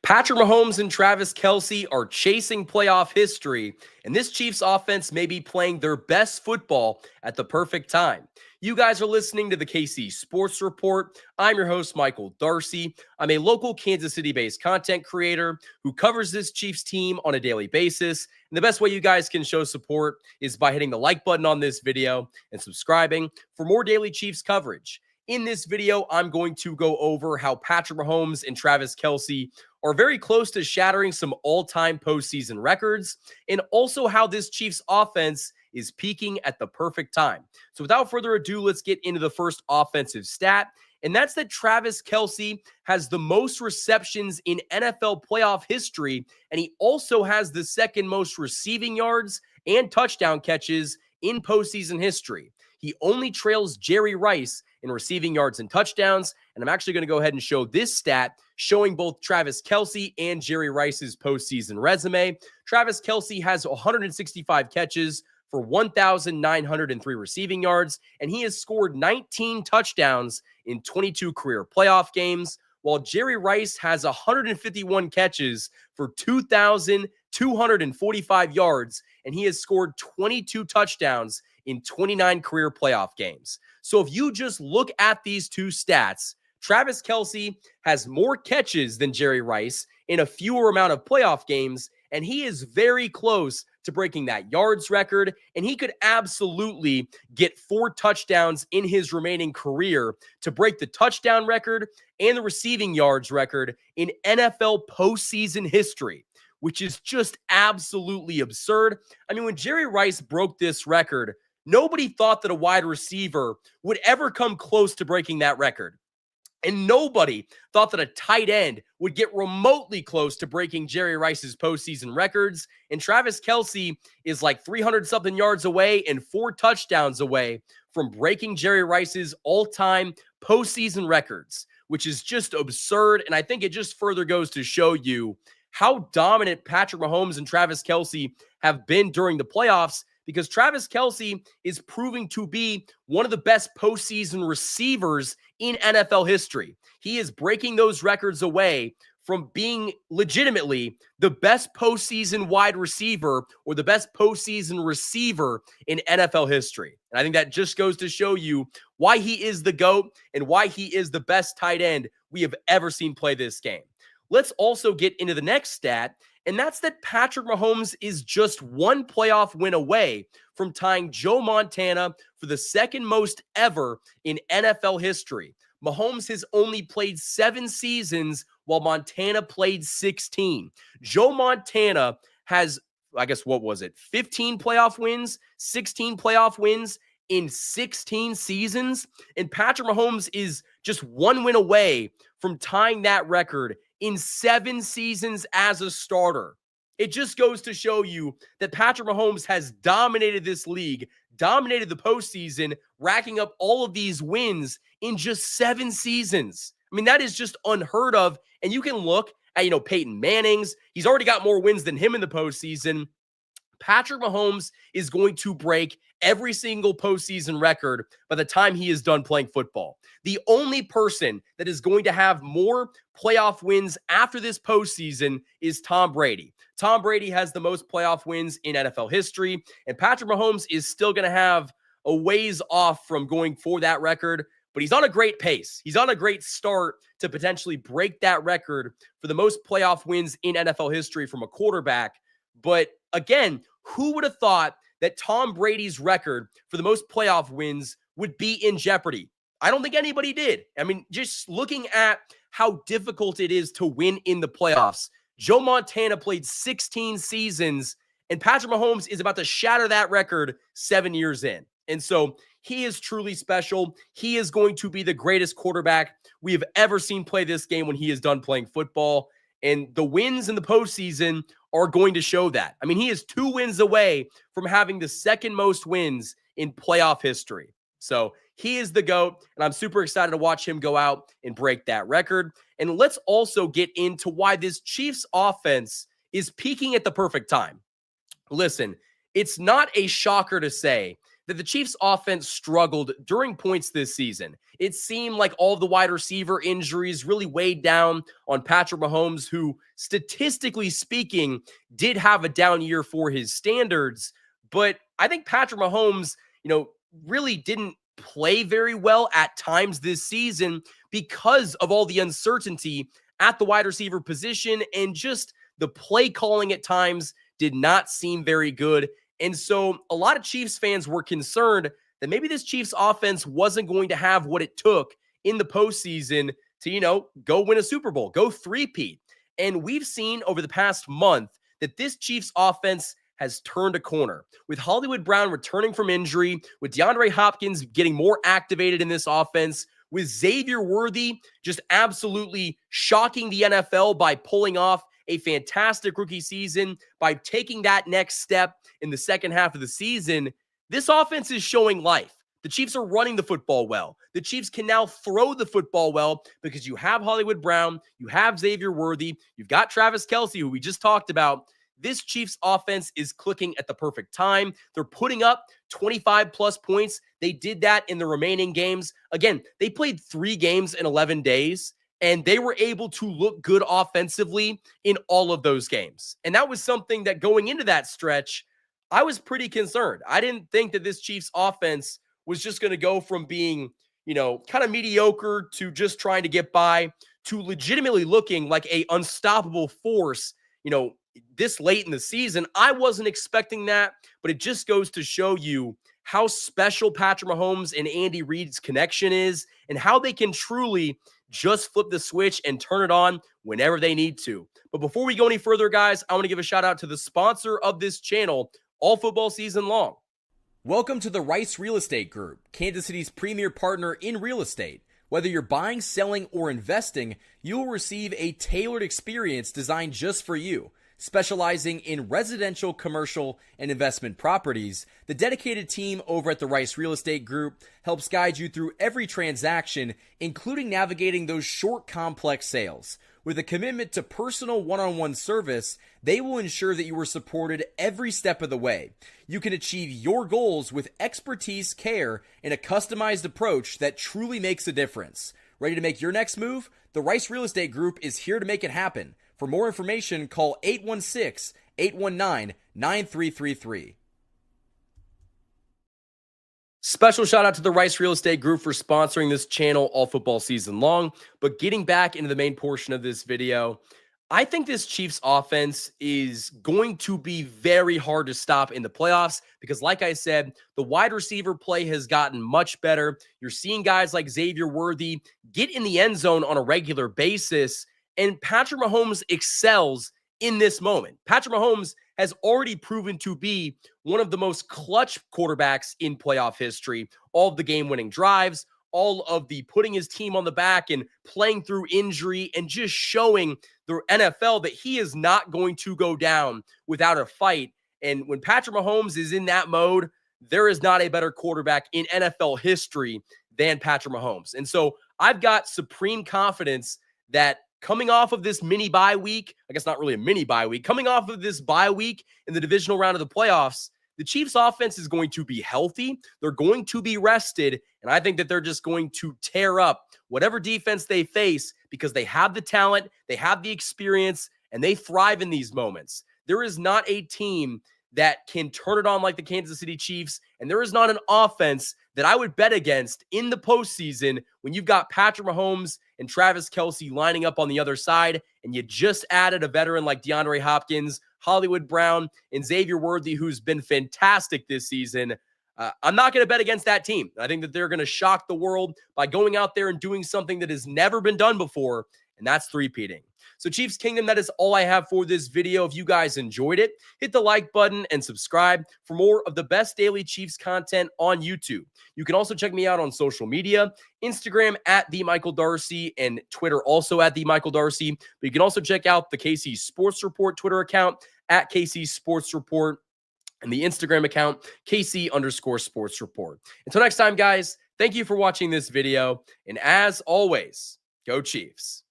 Patrick Mahomes and Travis Kelce are chasing playoff history, and this Chiefs offense may be playing their best football at the perfect time. You guys are listening to the KC Sports Report. I'm your host, Michael Darcy. I'm a local Kansas City-based content creator who covers this Chiefs team on a daily basis. And the best way you guys can show support is by hitting the like button on this video and subscribing for more daily Chiefs coverage. In this video, I'm going to go over how Patrick Mahomes and Travis Kelce are very close to shattering some all-time postseason records, and also how this Chiefs offense is peaking at the perfect time. So without further ado, let's get into the first offensive stat, and that's that Travis Kelce has the most receptions in NFL playoff history, and he also has the second most receiving yards and touchdown catches in postseason history. He only trails Jerry Rice in receiving yards and touchdowns, and I'm actually going to go ahead and show this stat showing both Travis Kelce and Jerry Rice's postseason resume. Travis Kelce has 165 catches for 1,903 receiving yards, and he has scored 19 touchdowns in 22 career playoff games, while Jerry Rice has 151 catches for 2,245 yards, and he has scored 22 touchdowns in 29 career playoff games. So if you just look at these two stats, Travis Kelce has more catches than Jerry Rice in a fewer amount of playoff games, and he is very close to breaking that yards record, and he could absolutely get 4 touchdowns in his remaining career to break the touchdown record and the receiving yards record in NFL postseason history, which is just absolutely absurd. I mean, when Jerry Rice broke this record, nobody thought that a wide receiver would ever come close to breaking that record. And nobody thought that a tight end would get remotely close to breaking Jerry Rice's postseason records. And Travis Kelce is like 300-something yards away and 4 touchdowns away from breaking Jerry Rice's all-time postseason records, which is just absurd. And I think it just further goes to show you how dominant Patrick Mahomes and Travis Kelce have been during the playoffs, because Travis Kelce is proving to be one of the best postseason receivers in NFL history. He is breaking those records away from being legitimately the best postseason wide receiver or the best postseason receiver in NFL history. And I think that just goes to show you why he is the GOAT and why he is the best tight end we have ever seen play this game. Let's also get into the next stat, and that's that Patrick Mahomes is just 1 playoff win away from tying Joe Montana for the second most ever in NFL history. Mahomes has only played 7 seasons while Montana played 16. Joe Montana has, 15 playoff wins, 16 playoff wins in 16 seasons, and Patrick Mahomes is just 1 win away from tying that record in 7 seasons as a starter. It just goes to show you that Patrick Mahomes has dominated this league, dominated the postseason, racking up all of these wins in just 7 seasons. I mean, that is just unheard of. And you can look at, Peyton Manning's. He's already got more wins than him in the postseason. Patrick Mahomes is going to break every single postseason record by the time he is done playing football. The only person that is going to have more playoff wins after this postseason is Tom Brady. Tom Brady has the most playoff wins in NFL history, and Patrick Mahomes is still going to have a ways off from going for that record, but he's on a great pace. He's on a great start to potentially break that record for the most playoff wins in NFL history from a quarterback. But again, who would have thought that Tom Brady's record for the most playoff wins would be in jeopardy? I don't think anybody did. I mean, just looking at how difficult it is to win in the playoffs, Joe Montana played 16 seasons, and Patrick Mahomes is about to shatter that record 7 years in. And so he is truly special. He is going to be the greatest quarterback we have ever seen play this game when he is done playing football. And the wins in the postseason are going to show that. I mean, he is 2 wins away from having the second most wins in playoff history. So he is the GOAT, and I'm super excited to watch him go out and break that record. And let's also get into why this Chiefs offense is peaking at the perfect time. Listen, it's not a shocker to say that the Chiefs offense struggled during points this season. It seemed like all of the wide receiver injuries really weighed down on Patrick Mahomes, who statistically speaking did have a down year for his standards. But I think Patrick Mahomes, really didn't play very well at times this season because of all the uncertainty at the wide receiver position, and just the play calling at times did not seem very good. And so a lot of Chiefs fans were concerned that maybe this Chiefs offense wasn't going to have what it took in the postseason to, go win a Super Bowl, go three-peat. And we've seen over the past month that this Chiefs offense has turned a corner. With Hollywood Brown returning from injury, with DeAndre Hopkins getting more activated in this offense, with Xavier Worthy just absolutely shocking the NFL by pulling off a fantastic rookie season, by taking that next step in the second half of the season, this offense is showing life. The Chiefs are running the football well. The Chiefs can now throw the football well because you have Hollywood Brown, you have Xavier Worthy, you've got Travis Kelce, who we just talked about. This Chiefs offense is clicking at the perfect time. They're putting up 25-plus points. They did that in the remaining games. Again, they played 3 games in 11 days, and they were able to look good offensively in all of those games. And that was something that going into that stretch, I was pretty concerned. I didn't think that this Chiefs offense was just going to go from being, kind of mediocre to just trying to get by to legitimately looking like a unstoppable force, this late in the season. I wasn't expecting that, but it just goes to show you how special Patrick Mahomes and Andy Reid's connection is, and how they can truly just flip the switch and turn it on whenever they need to. But before we go any further, guys, I want to give a shout out to the sponsor of this channel all football season long. Welcome to the Rice Real Estate Group, Kansas City's premier partner in real estate. Whether you're buying, selling, or investing, you will receive a tailored experience designed just for you. Specializing in residential, commercial, and investment properties, the dedicated team over at the Rice Real Estate Group helps guide you through every transaction, including navigating those short, complex sales. With a commitment to personal one-on-one service, they will ensure that you are supported every step of the way. You can achieve your goals with expertise, care, and a customized approach that truly makes a difference. Ready to make your next move? The Rice Real Estate Group is here to make it happen. For more information, call 816-819-9333. Special shout out to the Rice Real Estate Group for sponsoring this channel all football season long. But getting back into the main portion of this video, I think this Chiefs offense is going to be very hard to stop in the playoffs because, like I said, the wide receiver play has gotten much better. You're seeing guys like Xavier Worthy get in the end zone on a regular basis, and Patrick Mahomes excels in this moment. Patrick Mahomes has already proven to be one of the most clutch quarterbacks in playoff history. All of the game-winning drives, all of the putting his team on the back and playing through injury, and just showing the NFL that he is not going to go down without a fight. And when Patrick Mahomes is in that mode, there is not a better quarterback in NFL history than Patrick Mahomes. And so I've got supreme confidence that coming off of this mini bye week, I guess not really a mini bye week, coming off of this bye week in the divisional round of the playoffs, the Chiefs offense is going to be healthy. They're going to be rested. And I think that they're just going to tear up whatever defense they face because they have the talent, they have the experience, and they thrive in these moments. There is not a team that can turn it on like the Kansas City Chiefs, and there is not an offense that I would bet against in the postseason when you've got Patrick Mahomes and Travis Kelce lining up on the other side, and you just added a veteran like DeAndre Hopkins, Hollywood Brown, and Xavier Worthy, who's been fantastic this season. I'm not going to bet against that team. I think that they're going to shock the world by going out there and doing something that has never been done before, and that's three-peating. So Chiefs Kingdom, that is all I have for this video. If you guys enjoyed it, hit the like button and subscribe for more of the best daily Chiefs content on YouTube. You can also check me out on social media, Instagram at @TheMichaelDarcy and Twitter also at @TheMichaelDarcy. But you can also check out the KC Sports Report Twitter account at KC Sports Report and the Instagram account KC_Sports Report. Until next time, guys, thank you for watching this video. And as always, go Chiefs.